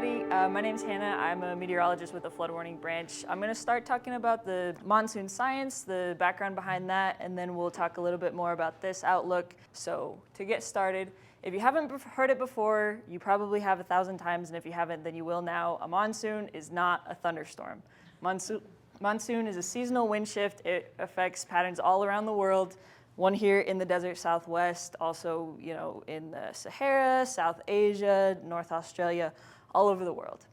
everybody. My name's Hannah. I'm a meteorologist with the flood warning branch. I'm going to start talking about the Monsoon Science, the background behind that, and then we'll talk a little bit more about this outlook. So to get started, if you haven't heard it before, you probably have 1,000 times, and if you haven't, then you will now. A monsoon is not a thunderstorm. Monsoon is a seasonal wind shift. It affects patterns all around the world. One here in the desert Southwest, also, in the Sahara, South Asia, North Australia, all over the world.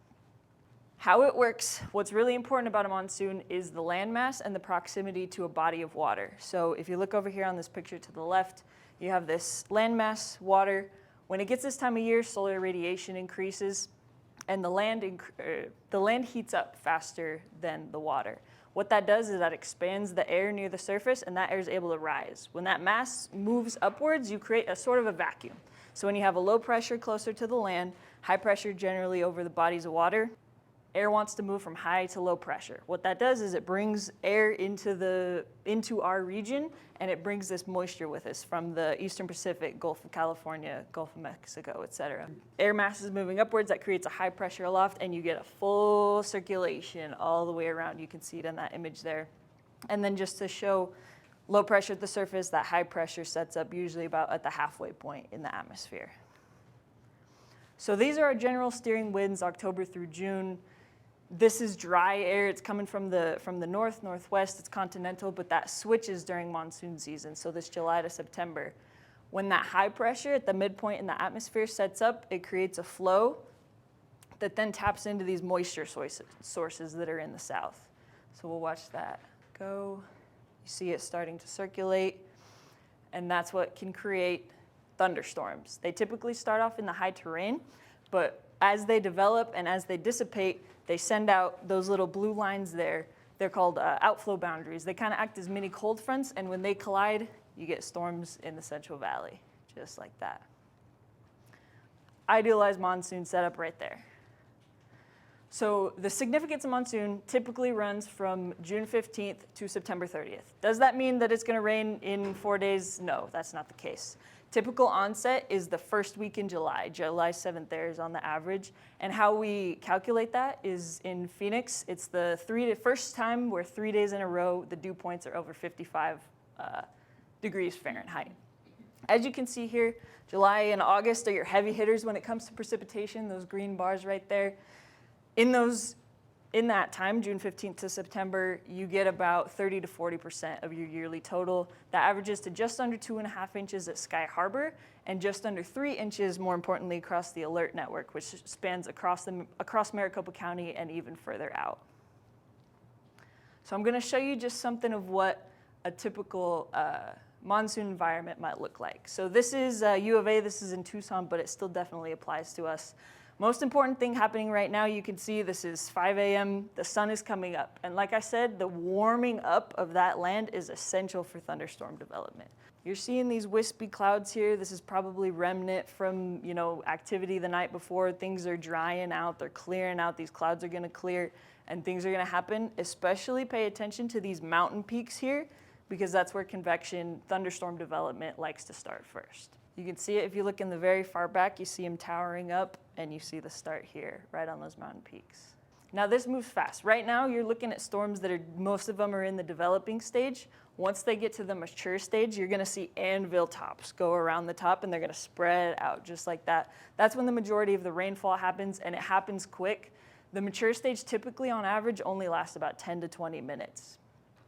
How it works, what's really important about a monsoon is the landmass and the proximity to a body of water. So if you look over here on this picture to the left, you have this landmass, water. When it gets this time of year, solar radiation increases, and the land heats up faster than the water. What that does is that expands the air near the surface, and that air is able to rise. When that mass moves upwards, you create a sort of a vacuum. So when you have a low pressure closer to the land, high pressure generally over the bodies of water, air wants to move from high to low pressure. What that does is it brings air into our region, and it brings this moisture with us from the Eastern Pacific, Gulf of California, Gulf of Mexico, etc. Air mass is moving upwards, that creates a high pressure aloft, and you get a full circulation all the way around. You can see it in that image there. And then just to show low pressure at the surface, that high pressure sets up usually about at the halfway point in the atmosphere. So these are our general steering winds, October through June. This is dry air. It's coming from the north, northwest. It's continental, but that switches during monsoon season, so this July to September. When that high pressure at the midpoint in the atmosphere sets up, it creates a flow that then taps into these moisture sources that are in the south. So we'll watch that go. You see it starting to circulate, and that's what can create thunderstorms. They typically start off in the high terrain, but as they develop and as they dissipate, they send out those little blue lines there. They're called outflow boundaries. They kind of act as mini cold fronts, and when they collide, you get storms in the Central Valley, just like that. Idealized monsoon setup right there. So the significance of monsoon typically runs from June 15th to September 30th. Does that mean that it's going to rain in 4 days? No, that's not the case. Typical onset is the first week in July. July 7th there is on the average. And how we calculate that is in Phoenix. It's the first time where 3 days in a row the dew points are over 55 degrees Fahrenheit. As you can see here, July and August are your heavy hitters when it comes to precipitation, those green bars right there. In that time, June 15th to September, you get about 30 to 40% of your yearly total. That averages to just under 2.5 inches at Sky Harbor and just under 3 inches, more importantly, across the alert network, which spans across Maricopa County and even further out. So I'm going to show you just something of what a typical monsoon environment might look like. So this is U of A, this is in Tucson, but it still definitely applies to us. Most important thing happening right now, you can see this is 5 a.m., the sun is coming up. And like I said, the warming up of that land is essential for thunderstorm development. You're seeing these wispy clouds here. This is probably remnant from, activity the night before. Things are drying out, they're clearing out. These clouds are gonna clear and things are gonna happen. Especially pay attention to these mountain peaks here, because that's where convection, thunderstorm development likes to start first. You can see it if you look in the very far back, you see them towering up, and you see the start here, right on those mountain peaks. Now this moves fast. Right now you're looking at storms that most of them are in the developing stage. Once they get to the mature stage, you're gonna see anvil tops go around the top, and they're gonna spread out just like that. That's when the majority of the rainfall happens, and it happens quick. The mature stage typically on average only lasts about 10 to 20 minutes.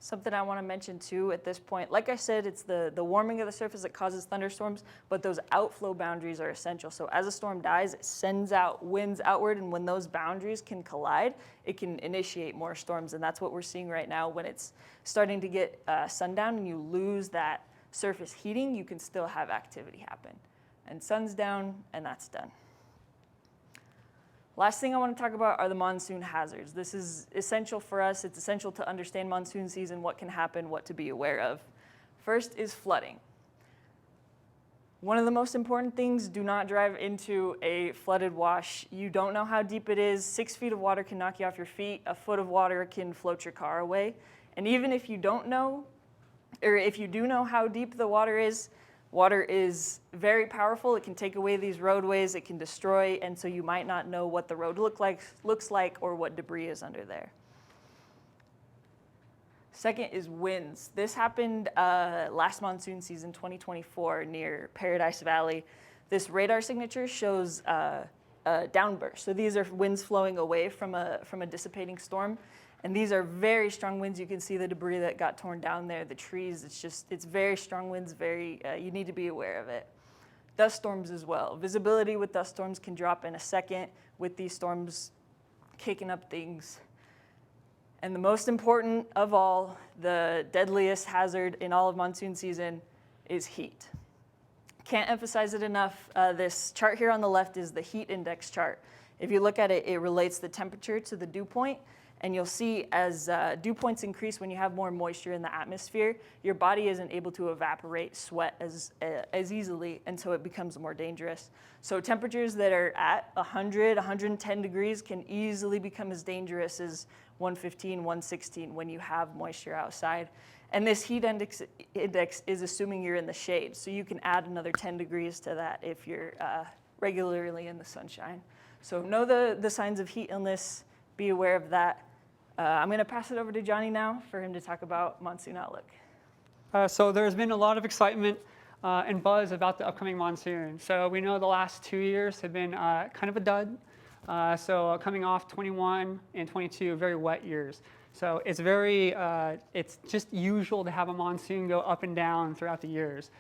Something I want to mention too at this point, like I said, it's the warming of the surface that causes thunderstorms, but those outflow boundaries are essential. So as a storm dies, it sends out winds outward, and when those boundaries can collide, it can initiate more storms, and that's what we're seeing right now. When it's starting to get sundown and you lose that surface heating, you can still have activity happen. And sun's down, and that's done. Last thing I want to talk about are the monsoon hazards. This is essential for us. It's essential to understand monsoon season, what can happen, what to be aware of. First is flooding. One of the most important things, do not drive into a flooded wash. You don't know how deep it is. 6 feet of water can knock you off your feet. A foot of water can float your car away. And even if you don't know, or if you do know how deep the water is, Water is very powerful. It can take away these roadways, it can destroy, and so you might not know what the road looks like or what debris is under there. Second is winds. This happened last monsoon season, 2024, near Paradise Valley. This radar signature shows a downburst. So these are winds flowing away from a dissipating storm. And these are very strong winds. You can see the debris that got torn down there, the trees. It's very strong winds, you need to be aware of it. Dust storms as well. Visibility with dust storms can drop in a second with these storms kicking up things. And the most important of all, the deadliest hazard in all of monsoon season is heat. Can't emphasize it enough. This chart here on the left is the heat index chart. If you look at it, it relates the temperature to the dew point. And you'll see as dew points increase, when you have more moisture in the atmosphere, your body isn't able to evaporate sweat as easily, and so it becomes more dangerous. So temperatures that are at 100, 110 degrees can easily become as dangerous as 115, 116 when you have moisture outside. And this heat index is assuming you're in the shade, so you can add another 10 degrees to that if you're regularly in the sunshine. So know the signs of heat illness, be aware of that. I'm going to pass it over to Johnny now for him to talk about Monsoon Outlook. So there's been a lot of excitement and buzz about the upcoming monsoon. So we know the last 2 years have been kind of a dud. So coming off 21 and 22, very wet years. So it's it's just usual to have a monsoon go up and down throughout the years.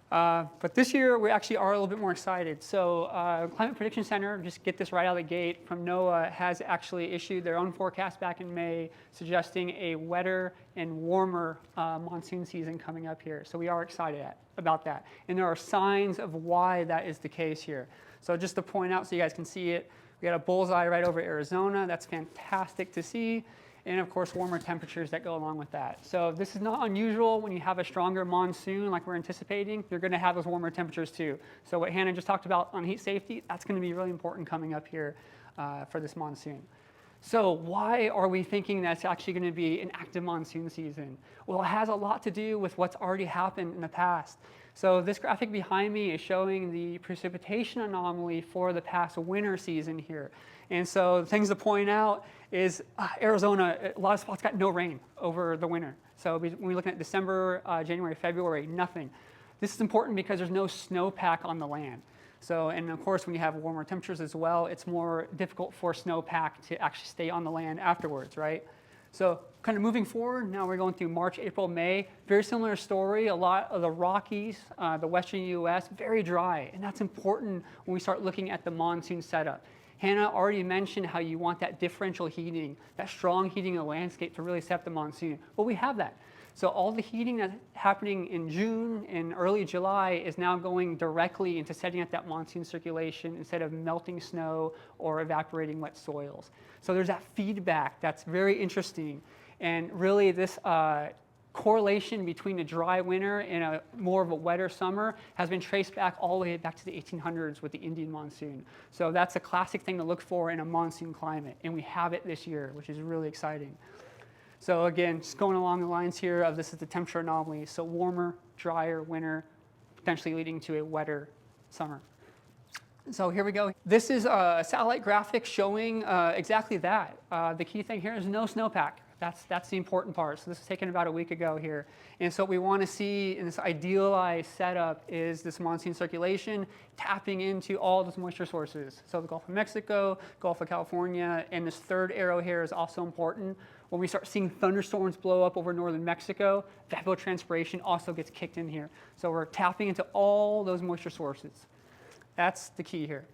But this year, we actually are a little bit more excited. So Climate Prediction Center, just get this right out of the gate, from NOAA has actually issued their own forecast back in May, suggesting a wetter and warmer monsoon season coming up here. So we are excited about that. And there are signs of why that is the case here. So just to point out so you guys can see it, we got a bullseye right over Arizona. That's fantastic to see. And of course, warmer temperatures that go along with that. So this is not unusual. When you have a stronger monsoon like we're anticipating, you're going to have those warmer temperatures too. So what Hannah just talked about on heat safety, that's going to be really important coming up here for this monsoon. So why are we thinking that's actually going to be an active monsoon season? Well, it has a lot to do with what's already happened in the past. So this graphic behind me is showing the precipitation anomaly for the past winter season here. And so the things to point out is Arizona, a lot of spots got no rain over the winter. So when we're looking at December, January, February, nothing. This is important because there's no snowpack on the land. So, and of course, when you have warmer temperatures as well, it's more difficult for snowpack to actually stay on the land afterwards, right? So kind of moving forward, now we're going through March, April, May. Very similar story. A lot of the Rockies, the western U.S., very dry. And that's important when we start looking at the monsoon setup. Hannah already mentioned how you want that differential heating, that strong heating of the landscape to really set up the monsoon. Well, we have that. So all the heating that's happening in June and early July is now going directly into setting up that monsoon circulation instead of melting snow or evaporating wet soils. So there's that feedback that's very interesting. And really this correlation between a dry winter and a more of a wetter summer has been traced back all the way back to the 1800s with the Indian monsoon. So that's a classic thing to look for in a monsoon climate. And we have it this year, which is really exciting. So again, just going along the lines here of this is the temperature anomaly. So warmer, drier winter, potentially leading to a wetter summer. So here we go. This is a satellite graphic showing exactly that. The key thing here is no snowpack. That's the important part. So this was taken about a week ago here. And so what we want to see in this idealized setup is this monsoon circulation tapping into all those moisture sources. So the Gulf of Mexico, Gulf of California, and this third arrow here is also important. When we start seeing thunderstorms blow up over northern Mexico, evapotranspiration also gets kicked in here. So we're tapping into all those moisture sources. That's the key here.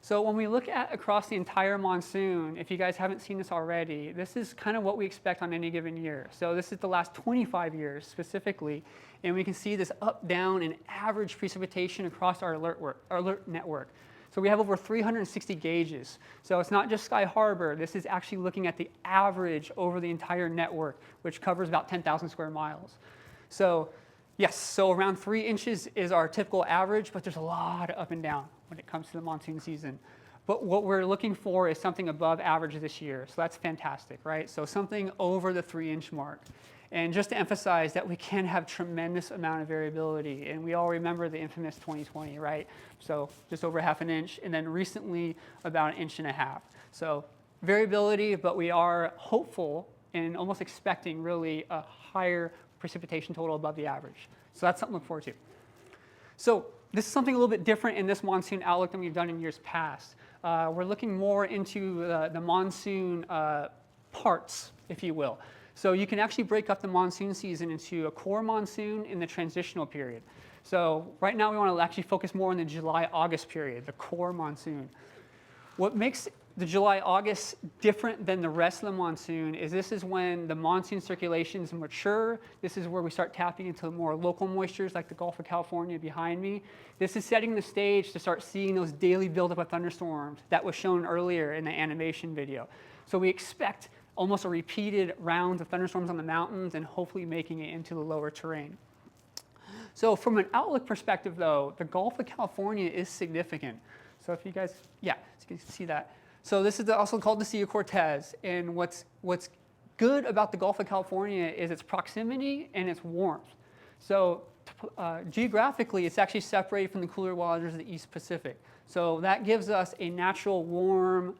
So when we look at across the entire monsoon, if you guys haven't seen this already, this is kind of what we expect on any given year. So this is the last 25 years specifically, and we can see this up, down, and average precipitation across our alert network. So we have over 360 gauges. So it's not just Sky Harbor. This is actually looking at the average over the entire network, which covers about 10,000 square miles. So yes, so around 3 inches is our typical average, but there's a lot of up and down when it comes to the monsoon season. But what we're looking for is something above average this year. So that's fantastic, right? So something over the 3-inch mark. And just to emphasize that we can have tremendous amount of variability, and we all remember the infamous 2020, right? So just over ½ an inch, and then recently about 1.5 inches. So variability, but we are hopeful and almost expecting really a higher precipitation total above the average. So that's something to look forward to. So this is something a little bit different in this monsoon outlook than we've done in years past. We're looking more into the monsoon parts, if you will. So you can actually break up the monsoon season into a core monsoon and the transitional period. So right now we want to actually focus more on the July-August period, the core monsoon. What makes the July-August different than the rest of the monsoon is this is when the monsoon circulations mature. This is where we start tapping into more local moistures like the Gulf of California behind me. This is setting the stage to start seeing those daily buildup of thunderstorms that was shown earlier in the animation video. So we expect almost a repeated round of thunderstorms on the mountains and hopefully making it into the lower terrain. So from an outlook perspective though, the Gulf of California is significant. So if you guys, yeah, so you can see that. So this is also called the Sea of Cortez, and what's good about the Gulf of California is its proximity and its warmth. So geographically, it's actually separated from the cooler waters of the East Pacific. So that gives us a natural warm,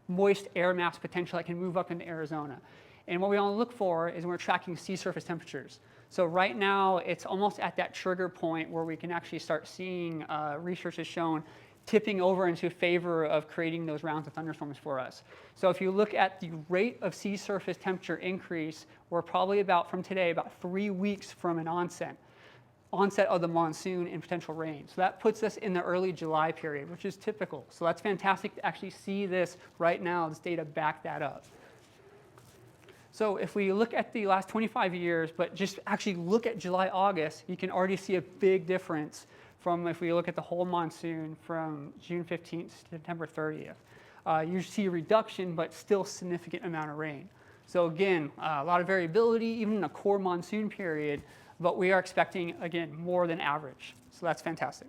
moist air mass potential that can move up into Arizona. And what we want to look for is when we're tracking sea surface temperatures. So right now, it's almost at that trigger point where we can actually start seeing research has shown tipping over into favor of creating those rounds of thunderstorms for us. So if you look at the rate of sea surface temperature increase, we're probably from today, about 3 weeks from an onset of the monsoon and potential rain. So that puts us in the early July period, which is typical. So that's fantastic to actually see this right now, this data back that up. So if we look at the last 25 years, but just actually look at July, August, you can already see a big difference from if we look at the whole monsoon from June 15th to September 30th. You see a reduction, but still significant amount of rain. So again, a lot of variability, even in a core monsoon period, but we are expecting, again, more than average. So that's fantastic.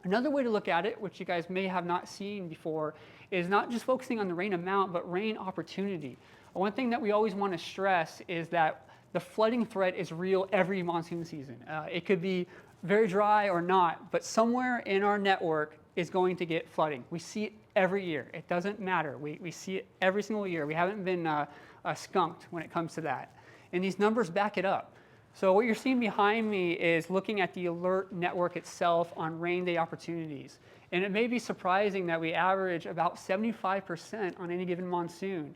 Another way to look at it, which you guys may have not seen before, is not just focusing on the rain amount, but rain opportunity. One thing that we always want to stress is that the flooding threat is real every monsoon season. It could be very dry or not, but somewhere in our network is going to get flooding. We see it every year. It doesn't matter. We see it every single year. We haven't been skunked when it comes to that. And these numbers back it up. So what you're seeing behind me is looking at the alert network itself on rain day opportunities. And it may be surprising that we average about 75% on any given monsoon.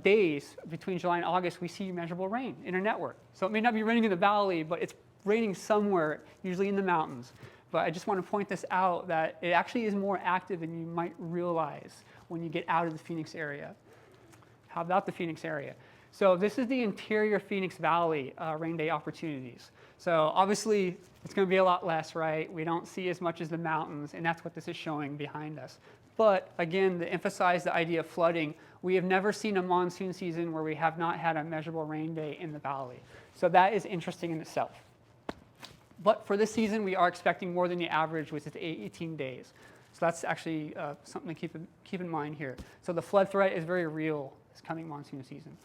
Days between July and August, we see measurable rain in our network. So it may not be raining in the valley, but it's raining somewhere, usually in the mountains. But I just want to point this out that it actually is more active than you might realize when you get out of the Phoenix area. How about the Phoenix area? So this is the interior Phoenix Valley rain day opportunities. So obviously, it's going to be a lot less, right? We don't see as much as the mountains, and that's what this is showing behind us. But again, to emphasize the idea of flooding, we have never seen a monsoon season where we have not had a measurable rain day in the valley. So that is interesting in itself. But for this season, we are expecting more than the average, which is 18 days. So that's actually something to keep in mind here. So the flood threat is very real this coming monsoon season.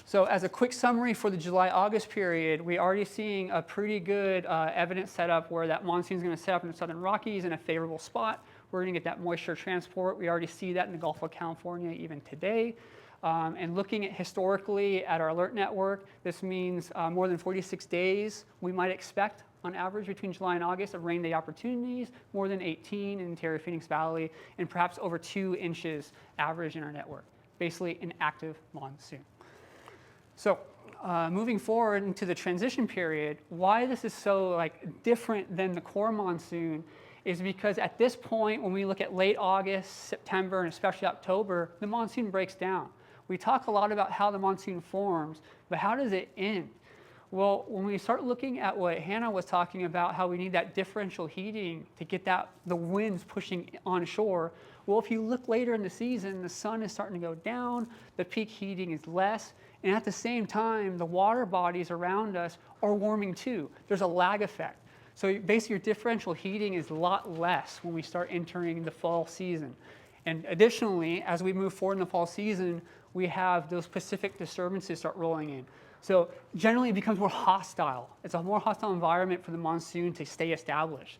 So as a quick summary for the July-August period, we're already seeing a pretty good evidence setup where that monsoon is going to set up in the Southern Rockies in a favorable spot. We're going to get that moisture transport. We already see that in the Gulf of California even today. And looking at historically at our alert network, this means more than 46 days we might expect on average between July and August of rain day opportunities, more than 18 in the interior Phoenix Valley, and perhaps over 2 inches average in our network. Basically an active monsoon. So moving forward into the transition period, why this is so different than the core monsoon is because at this point, when we look at late August, September, and especially October, the monsoon breaks down. We talk a lot about how the monsoon forms, but how does it end? Well, when we start looking at what Hannah was talking about, how we need that differential heating to get the winds pushing onshore, well, if you look later in the season, the sun is starting to go down, the peak heating is less, and at the same time, the water bodies around us are warming too. There's a lag effect. So basically, your differential heating is a lot less when we start entering the fall season. And additionally, as we move forward in the fall season, we have those Pacific disturbances start rolling in. So generally it becomes more hostile. It's a more hostile environment for the monsoon to stay established.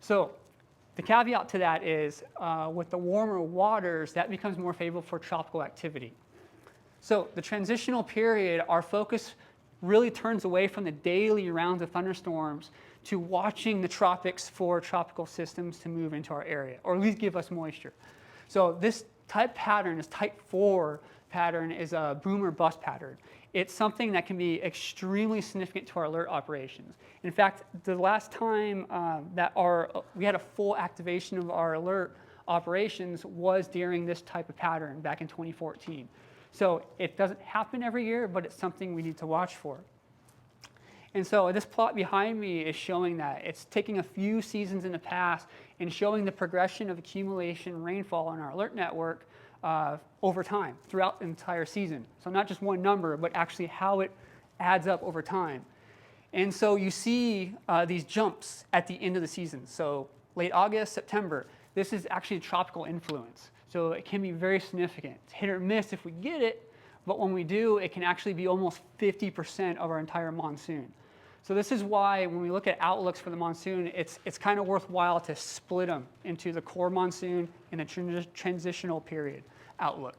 So the caveat to that is with the warmer waters, that becomes more favorable for tropical activity. So the transitional period, our focus really turns away from the daily rounds of thunderstorms to watching the tropics for tropical systems to move into our area, or at least give us moisture. So this type pattern, this type 4 pattern, is a boom or bust pattern. It's something that can be extremely significant to our alert operations. In fact, the last time we had a full activation of our alert operations was during this type of pattern back in 2014. So it doesn't happen every year, but it's something we need to watch for. And so this plot behind me is showing that. It's taking a few seasons in the past and showing the progression of accumulation rainfall in our alert network over time, throughout the entire season. So not just one number, but actually how it adds up over time. And so you see these jumps at the end of the season. So late August, September, this is actually a tropical influence. So it can be very significant. It's hit or miss if we get it, but when we do, it can actually be almost 50% of our entire monsoon. So this is why when we look at outlooks for the monsoon, it's kind of worthwhile to split them into the core monsoon and the transitional period outlook.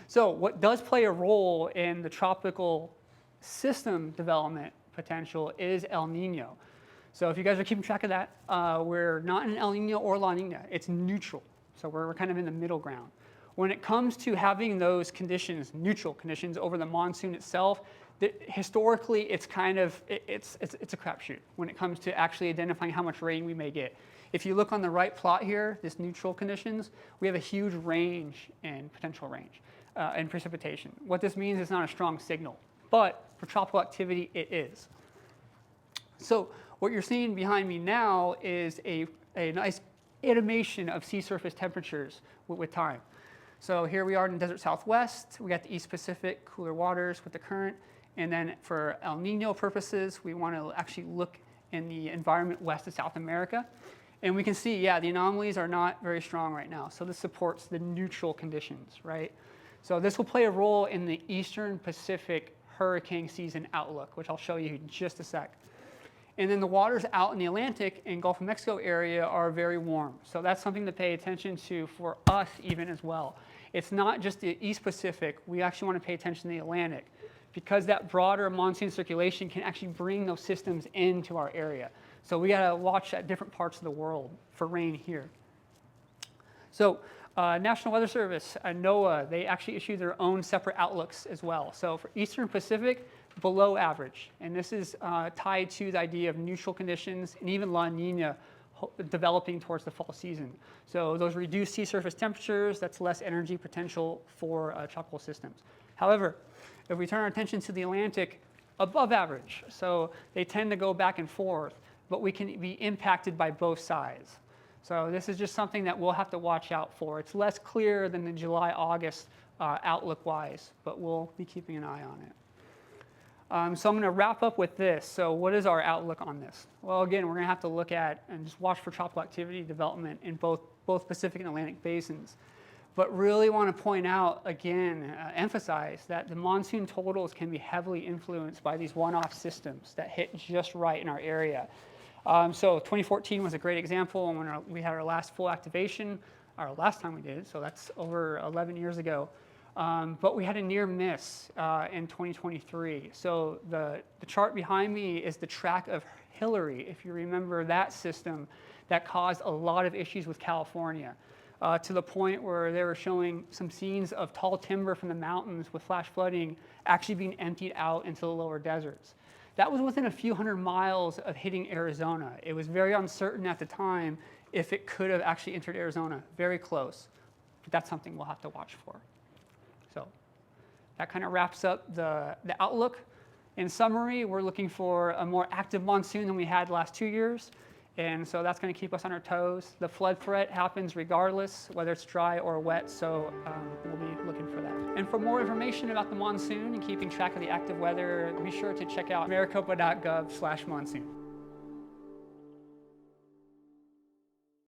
So what does play a role in the tropical system development potential is El Nino. So if you guys are keeping track of that, we're not in El Nino or La Nina. It's neutral. So we're kind of in the middle ground. When it comes to having those conditions, neutral conditions over the monsoon itself, historically it's kind of, it's a crapshoot when it comes to actually identifying how much rain we may get. If you look on the right plot here, this neutral conditions, we have a huge range in potential range in precipitation. What this means is not a strong signal, but for tropical activity, it is. So what you're seeing behind me now is a nice animation of sea surface temperatures with time. So here we are in the desert Southwest. We got the East Pacific, cooler waters with the current. And then for El Nino purposes, we want to actually look in the environment west of South America. And we can see, yeah, the anomalies are not very strong right now. So this supports the neutral conditions, right? So this will play a role in the Eastern Pacific hurricane season outlook, which I'll show you in just a sec. And then the waters out in the Atlantic and Gulf of Mexico area are very warm. So that's something to pay attention to for us even as well. It's not just the East Pacific. We actually want to pay attention to the Atlantic because that broader monsoon circulation can actually bring those systems into our area. So we got to watch at different parts of the world for rain here. So National Weather Service, NOAA, they actually issue their own separate outlooks as well. So for Eastern Pacific, below average. And this is tied to the idea of neutral conditions and even La Nina developing towards the fall season. So those reduced sea surface temperatures, that's less energy potential for tropical systems. However, if we turn our attention to the Atlantic, above average. So they tend to go back and forth, but we can be impacted by both sides. So this is just something that we'll have to watch out for. It's less clear than the July-August outlook-wise, but we'll be keeping an eye on it. So I'm going to wrap up with this. So what is our outlook on this? Well, again, we're going to have to look at and just watch for tropical activity development in both Pacific and Atlantic basins. But really want to point out, again, emphasize that the monsoon totals can be heavily influenced by these one-off systems that hit just right in our area. So 2014 was a great example when we had our last full activation, our last time we did, so that's over 11 years ago. But we had a near miss in 2023. So the chart behind me is the track of Hillary, if you remember that system that caused a lot of issues with California to the point where they were showing some scenes of tall timber from the mountains with flash flooding actually being emptied out into the lower deserts. That was within a few hundred miles of hitting Arizona. It was very uncertain at the time if it could have actually entered Arizona, very close. But that's something we'll have to watch for. So that kind of wraps up the outlook. In summary, we're looking for a more active monsoon than we had the last 2 years. And so that's going to keep us on our toes. The flood threat happens regardless, whether it's dry or wet. So we'll be looking for that. And for more information about the monsoon and keeping track of the active weather, be sure to check out maricopa.gov/monsoon.